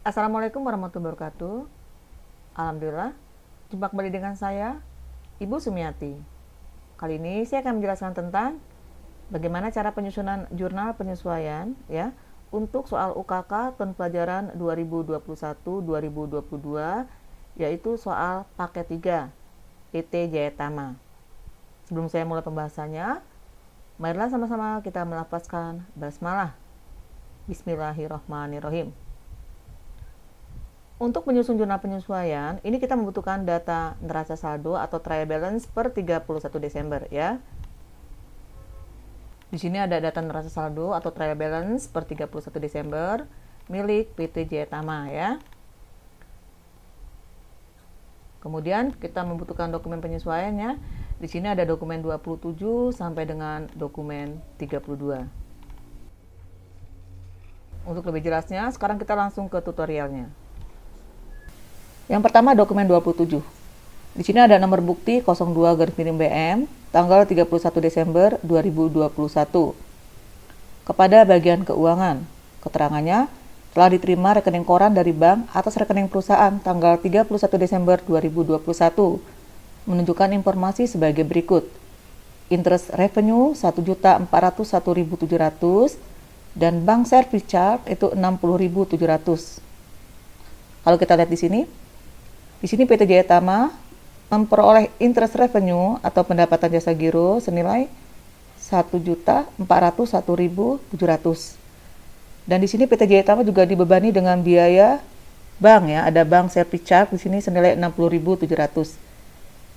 Assalamualaikum warahmatullahi wabarakatuh. Alhamdulillah, jumpa kembali dengan saya, Ibu Sumiati. Kali ini saya akan menjelaskan tentang bagaimana cara penyusunan jurnal penyesuaian ya untuk soal UKK tahun pelajaran 2021-2022, yaitu soal paket 3 PT Jaya Tama. Sebelum saya mulai pembahasannya, marilah sama-sama kita melafazkan basmalah. Bismillahirrahmanirrahim. Untuk menyusun jurnal penyesuaian, ini kita membutuhkan data neraca saldo atau trial balance per 31 Desember ya. Di sini ada data neraca saldo atau trial balance per 31 Desember milik PT Jaya Tama ya. Kemudian kita membutuhkan dokumen penyesuaiannya. Di sini ada dokumen 27 sampai dengan dokumen 32. Untuk lebih jelasnya, sekarang kita langsung ke tutorialnya. Yang pertama dokumen 27. Di sini ada nomor bukti 02-BM tanggal 31 Desember 2021. Kepada bagian keuangan, keterangannya telah diterima rekening koran dari bank atas rekening perusahaan tanggal 31 Desember 2021. Menunjukkan informasi sebagai berikut. Interest revenue 1.401.700 dan bank service charge itu 60.700. Kalau kita lihat di sini PT Jaya Tama memperoleh interest revenue atau pendapatan jasa giro senilai 1.401.700. Dan di sini PT Jaya Tama juga dibebani dengan biaya bank ya, ada bank service charge di sini senilai 60.700.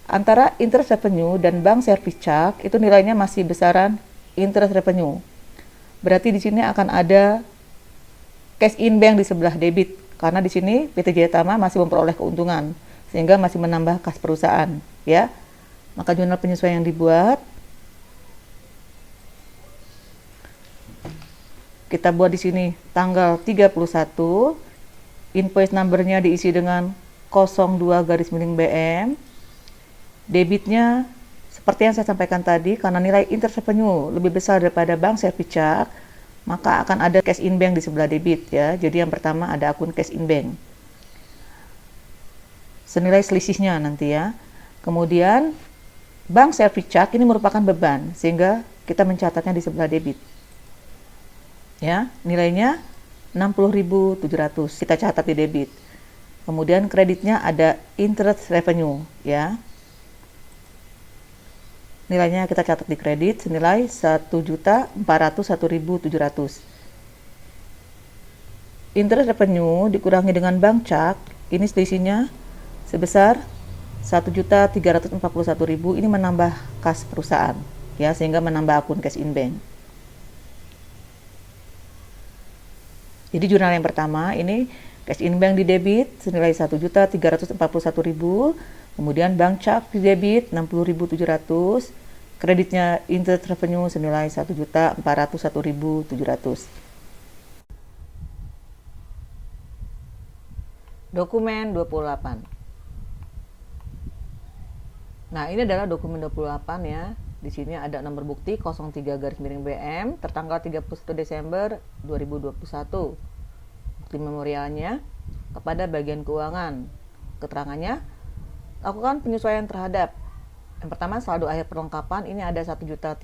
Antara interest revenue dan bank service charge itu nilainya masih besaran interest revenue. Berarti di sini akan ada cash in bank di sebelah debit. Karena di sini PT Jaya Tama masih memperoleh keuntungan sehingga masih menambah kas perusahaan ya. Maka jurnal penyesuaian yang dibuat kita buat di sini tanggal 31, invoice numbernya diisi dengan 02-BM. Debitnya seperti yang saya sampaikan tadi, karena nilai interest revenue lebih besar daripada bank service charge, maka akan ada cash in bank di sebelah debit ya. Jadi yang pertama ada akun cash in bank. Senilai selisihnya nanti ya. Kemudian bank service charge ini merupakan beban sehingga kita mencatatnya di sebelah debit. Ya, nilainya 60.700 kita catat di debit. Kemudian kreditnya ada interest revenue ya. Nilainya kita catat di kredit senilai 1.401.700. Interest revenue dikurangi dengan bank charge, ini selisihnya sebesar 1.341.000. Ini menambah kas perusahaan ya, sehingga menambah akun cash in bank. Jadi jurnal yang pertama ini cash in bank di debit senilai 1.341.000. Kemudian bank charge di debit 60.700, kreditnya interest revenue senilai 1.401.700. Dokumen 28. Nah, ini adalah dokumen 28 ya. Di sini ada nomor bukti 03-BM tertanggal 31 Desember 2021. Bukti memorialnya kepada bagian keuangan. Keterangannya lakukan penyesuaian terhadap yang pertama saldo akhir perlengkapan ini ada 1.300.000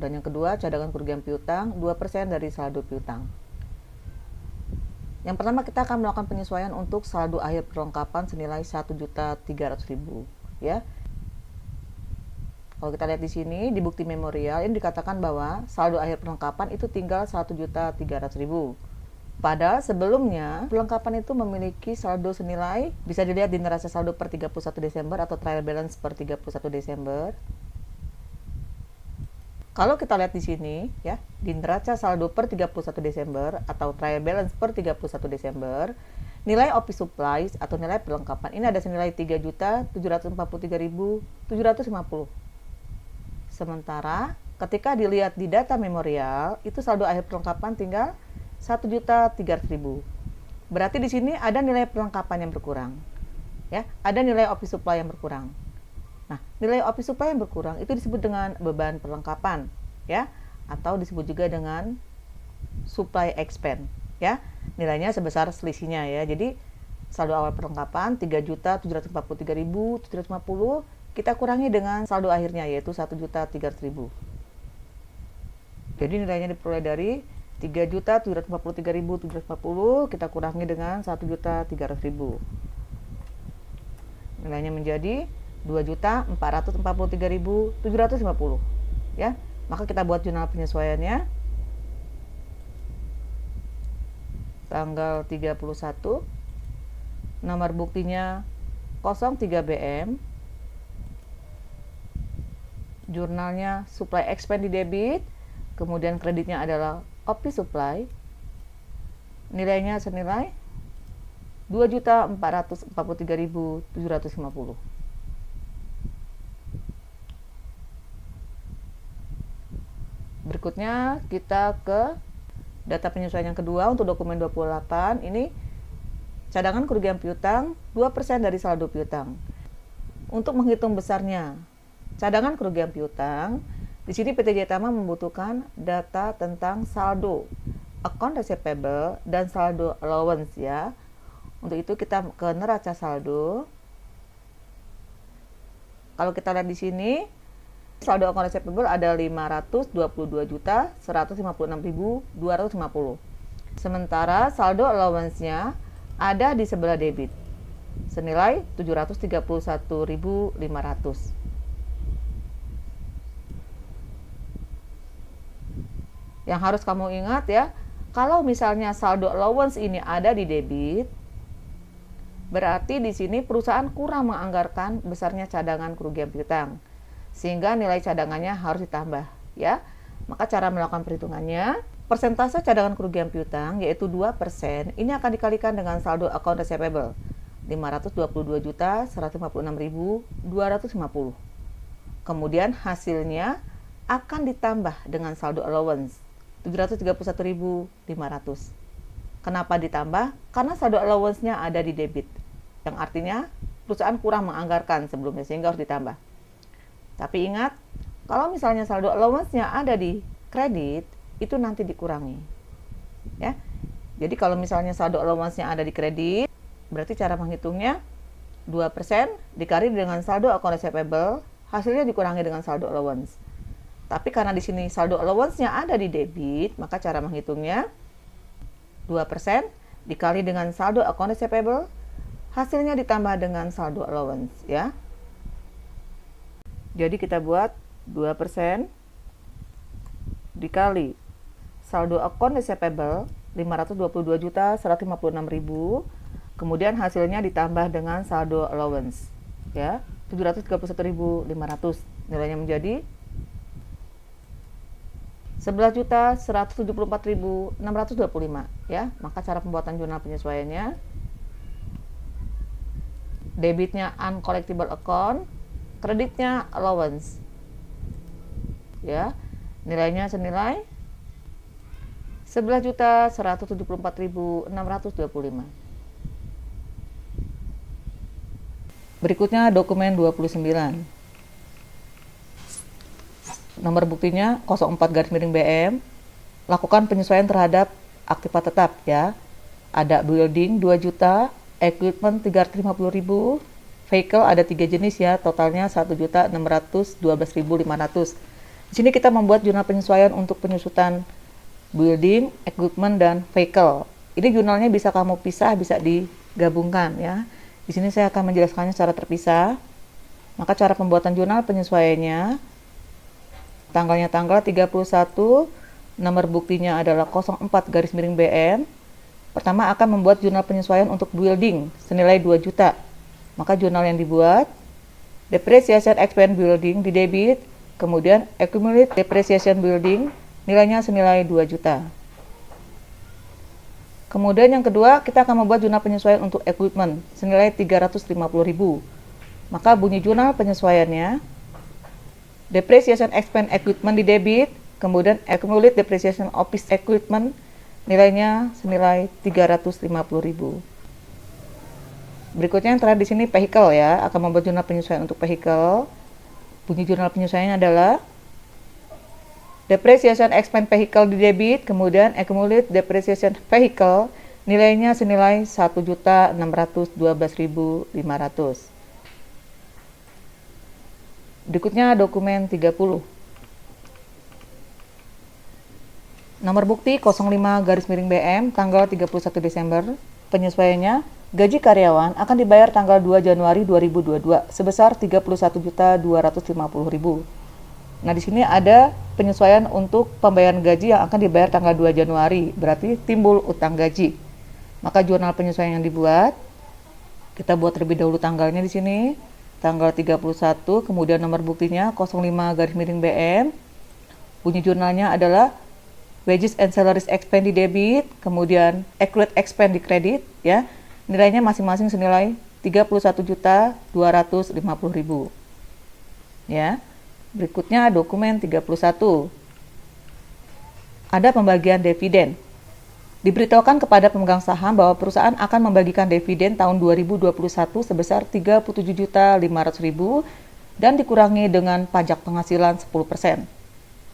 dan yang kedua cadangan kerugian piutang 2% dari saldo piutang. Yang pertama kita akan melakukan penyesuaian untuk saldo akhir perlengkapan senilai 1.300.000 ya. Kalau kita lihat di sini di bukti memorial ini dikatakan bahwa saldo akhir perlengkapan itu tinggal 1.300.000. Padahal sebelumnya perlengkapan itu memiliki saldo senilai, bisa dilihat di neraca saldo per 31 Desember atau trial balance per 31 Desember. Kalau kita lihat di sini ya, di neraca saldo per 31 Desember atau trial balance per 31 Desember, nilai office supplies atau nilai perlengkapan ini ada senilai 3.743.750. Sementara ketika dilihat di data memorial, itu saldo akhir perlengkapan tinggal 1.300.000. Berarti di sini ada nilai perlengkapan yang berkurang. Ya, ada nilai office supply yang berkurang. Nah, nilai office supply yang berkurang itu disebut dengan beban perlengkapan, ya, atau disebut juga dengan supply expense. ya. Nilainya sebesar selisihnya ya. Jadi saldo awal perlengkapan 3.743.750, kita kurangi dengan saldo akhirnya yaitu 1.300.000. Jadi nilainya diperoleh dari 3.743.750, kita kurangi dengan 1.300.000. Nilainya menjadi 2.443.750 ya. Maka kita buat jurnal penyesuaiannya. Tanggal 31, nomor buktinya 03 BM, jurnalnya supply expense di debit, kemudian kreditnya adalah office supply, nilainya senilai 2.443.750. Berikutnya kita ke data penyesuaian yang kedua untuk dokumen 28. Ini cadangan kerugian piutang 2% dari saldo piutang. Untuk menghitung besarnya cadangan kerugian piutang, di sini PT Jaya Tama membutuhkan data tentang saldo account receivable dan saldo allowance ya. Untuk itu kita ke neraca saldo. Kalau kita lihat di sini, saldo account receivable ada 522.156.250. Sementara saldo allowance-nya ada di sebelah debit senilai 731.500. Yang harus kamu ingat ya, kalau misalnya saldo allowance ini ada di debit, berarti di sini perusahaan kurang menganggarkan besarnya cadangan kerugian piutang, sehingga nilai cadangannya harus ditambah ya. Maka cara melakukan perhitungannya, persentase cadangan kerugian piutang yaitu 2%, ini akan dikalikan dengan saldo account receivable 522.156.250. Kemudian hasilnya akan ditambah dengan saldo allowance 731.500. Kenapa ditambah? Karena saldo allowance-nya ada di debit, yang artinya perusahaan kurang menganggarkan sebelumnya sehingga harus ditambah. Tapi ingat, kalau misalnya saldo allowance-nya ada di kredit, itu nanti dikurangi. Ya. Jadi kalau misalnya saldo allowance-nya ada di kredit, berarti cara menghitungnya 2% dikali dengan saldo account receivable, hasilnya dikurangi dengan saldo allowance. Tapi karena di sini saldo allowance-nya ada di debit, maka cara menghitungnya 2% dikali dengan saldo account receivable, hasilnya ditambah dengan saldo allowance ya. Jadi kita buat 2% dikali saldo account receivable 522.156.000, kemudian hasilnya ditambah dengan saldo allowance ya, 731.500. Nilainya menjadi 11.174.625 ya. Maka cara pembuatan jurnal penyesuaiannya, debitnya uncollectible account, kreditnya allowance ya. Nilainya senilai 11.174.625. Berikutnya dokumen 29. Nomor buktinya 04-BM. Lakukan penyesuaian terhadap aktiva tetap ya. Ada building 2 juta, equipment 350.000, vehicle ada 3 jenis ya, totalnya 1.612.500. Di sini kita membuat jurnal penyesuaian untuk penyusutan building, equipment dan vehicle. Ini jurnalnya bisa kamu pisah, bisa digabungkan ya. Di sini saya akan menjelaskannya secara terpisah. Maka cara pembuatan jurnal penyesuaiannya, tanggalnya tanggal 31, nomor buktinya adalah 04-BM. Pertama akan membuat jurnal penyesuaian untuk building senilai 2 juta. Maka jurnal yang dibuat, depreciation expense building di debit, kemudian accumulated depreciation building nilainya senilai 2 juta. Kemudian yang kedua, kita akan membuat jurnal penyesuaian untuk equipment senilai 350.000. Maka bunyi jurnal penyesuaiannya, depreciation expense equipment di debit, kemudian accumulated depreciation office equipment nilainya senilai 350.000. Berikutnya yang terakhir di sini vehicle ya, akan membuat jurnal penyesuaian untuk vehicle. Bunyi jurnal penyesuaiannya adalah Depreciation expense vehicle di debit, kemudian accumulated depreciation vehicle nilainya senilai 1.612.500. Berikutnya dokumen 30. Nomor bukti 05/BM tanggal 31 Desember. Penyesuaiannya, gaji karyawan akan dibayar tanggal 2 Januari 2022 sebesar 31.250.000. Nah, di sini ada penyesuaian untuk pembayaran gaji yang akan dibayar tanggal 2 Januari, berarti timbul utang gaji. Maka jurnal penyesuaian yang dibuat, kita buat terlebih dahulu tanggalnya di sini, tanggal 31, kemudian nomor buktinya 05/BM. Bunyi jurnalnya adalah wages and salaries expense di debit, kemudian accrued expense di kredit, ya. Nilainya masing-masing senilai 31.250.000. Ya. Berikutnya dokumen 31. Ada pembagian dividen. Diberitahukan kepada pemegang saham bahwa perusahaan akan membagikan dividen tahun 2021 sebesar 37.500.000 dan dikurangi dengan pajak penghasilan 10%.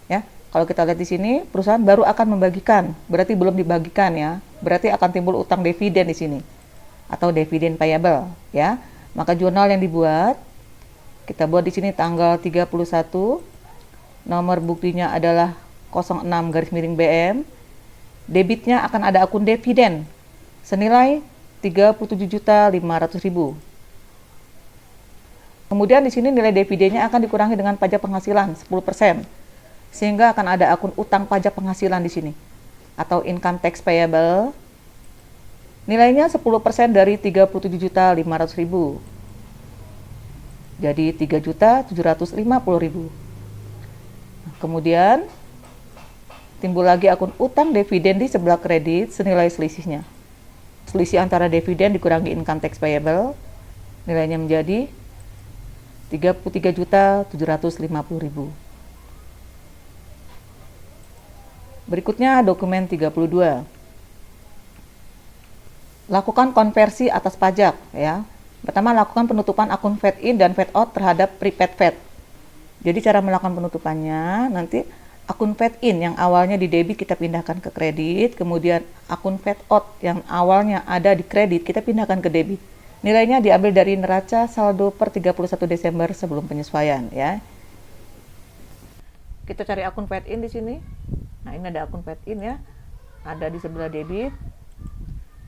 Ya, kalau kita lihat di sini, perusahaan baru akan membagikan, berarti belum dibagikan ya. Berarti akan timbul utang dividen di sini atau dividen payable, ya. Maka jurnal yang dibuat, kita buat di sini tanggal 31, nomor buktinya adalah 06/BM. Debitnya akan ada akun dividen senilai 37.500.000. Kemudian di sini nilai dividennya akan dikurangi dengan pajak penghasilan 10%, sehingga akan ada akun utang pajak penghasilan di sini atau income tax payable. Nilainya 10% dari 37.500.000. Jadi 3.750.000. Kemudian timbul lagi akun utang dividen di sebelah kredit senilai selisihnya. Selisih antara dividen dikurangi income tax payable, nilainya menjadi 33.750.000. Berikutnya dokumen 32. Lakukan konversi atas pajak, ya. Pertama, lakukan penutupan akun fade-in dan fade-out terhadap prepaid VAT. Jadi cara melakukan penutupannya, nanti akun fade-in yang awalnya di debit kita pindahkan ke kredit, kemudian akun fade-out yang awalnya ada di kredit kita pindahkan ke debit. Nilainya diambil dari neraca saldo per 31 Desember sebelum penyesuaian, ya. Kita cari akun fade-in di sini. Nah, ini ada akun fade-in ya. Ada di sebelah debit.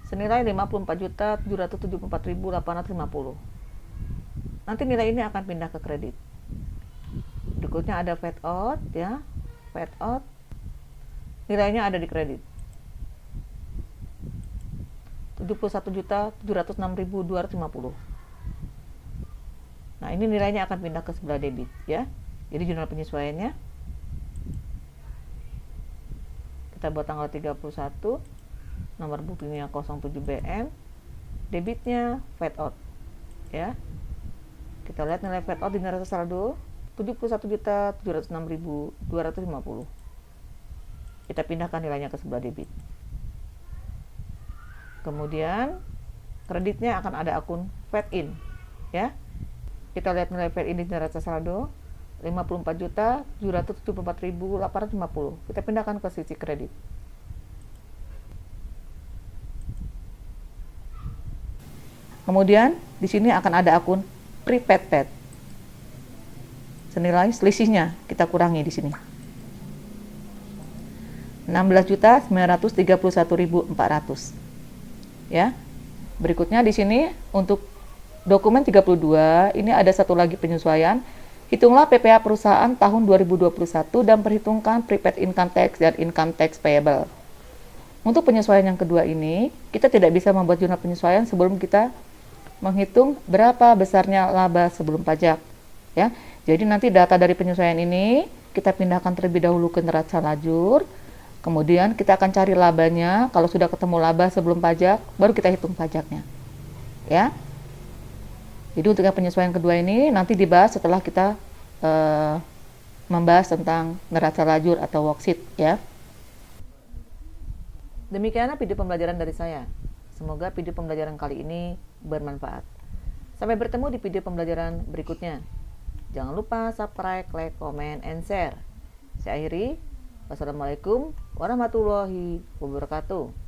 Senilai 54.774.850. Nanti nilai ini akan pindah ke kredit. Berikutnya ada fade out ya. Fade out. Nilainya ada di kredit. 71.706.250. Nah, ini nilainya akan pindah ke sebelah debit ya. Jadi jurnal penyesuaiannya kita buat tanggal 31. Nomor buktinya 07BM, debitnya fade out ya. Kita lihat nilai fade out di neraca saldo 71.706.250. Kita pindahkan nilainya ke sebelah debit. Kemudian kreditnya akan ada akun fade-in ya. Kita lihat nilai fade-in di neraca saldo 54.774.850. Kita pindahkan ke sisi kredit. Kemudian di sini akan ada akun prepaid VAT. Senilai selisihnya kita kurangi di sini. 16.931.400. Ya. Berikutnya di sini untuk dokumen 32 ini ada satu lagi penyesuaian. Hitunglah PPh perusahaan tahun 2021 dan perhitungkan prepaid income tax dan income tax payable. Untuk penyesuaian yang kedua ini, kita tidak bisa membuat jurnal penyesuaian sebelum kita menghitung berapa besarnya laba sebelum pajak ya. Jadi nanti data dari penyesuaian ini kita pindahkan terlebih dahulu ke neraca lajur, kemudian kita akan cari labanya. Kalau sudah ketemu laba sebelum pajak, baru kita hitung pajaknya ya. Jadi untuk yang penyesuaian kedua ini nanti dibahas setelah kita membahas tentang neraca lajur atau worksheet ya. Demikianlah video pembelajaran dari saya. Semoga video pembelajaran kali ini bermanfaat. Sampai bertemu di video pembelajaran berikutnya. Jangan lupa subscribe, like, comment, and share. Saya akhiri. Wassalamualaikum warahmatullahi wabarakatuh.